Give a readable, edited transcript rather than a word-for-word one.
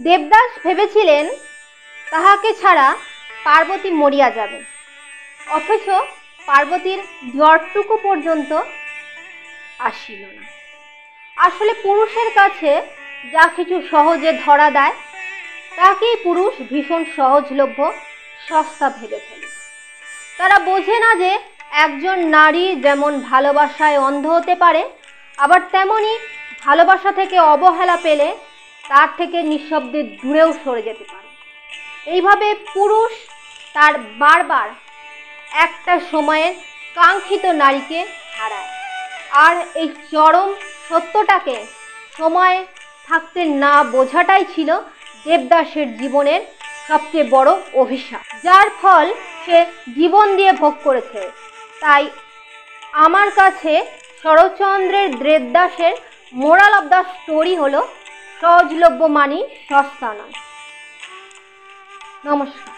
দেবদাস ভেবেছিলেন তাহাকে ছাড়া পার্বতী মরিয়া যাবে, অথচ পার্বতীর জ্বরটুকু পর্যন্ত আসিল না। আসলে পুরুষের কাছে যা কিছু সহজে ধরা দেয় তাকেই পুরুষ ভীষণ সহজলভ্য, সস্তা ভেবে ফেলে। তারা বোঝে না যে একজন নারী যেমন ভালোবাসায় অন্ধ হতে পারে, আবার তেমনি ভালোবাসা থেকে অবহেলা পেলে তার থেকে নিঃশব্দে দূরেও সরে যেতে পারে। এইভাবে পুরুষ তার বারবার একটা সময়ের কাঙ্ক্ষিত নারীকে হারায়। আর এই চরম সত্যটাকে সময় থাকতে না বোঝাটাই ছিল দেবদাসের জীবনের সবচেয়ে বড় অভিশাপ, যার ফল সে জীবন দিয়ে ভোগ করেছে। তাই আমার কাছে শরৎচন্দ্রের দেবদাসের মোরাল অফ দ্য স্টোরি হলো সহজলভ্য মানি সস্তা নয়। নমস্কার।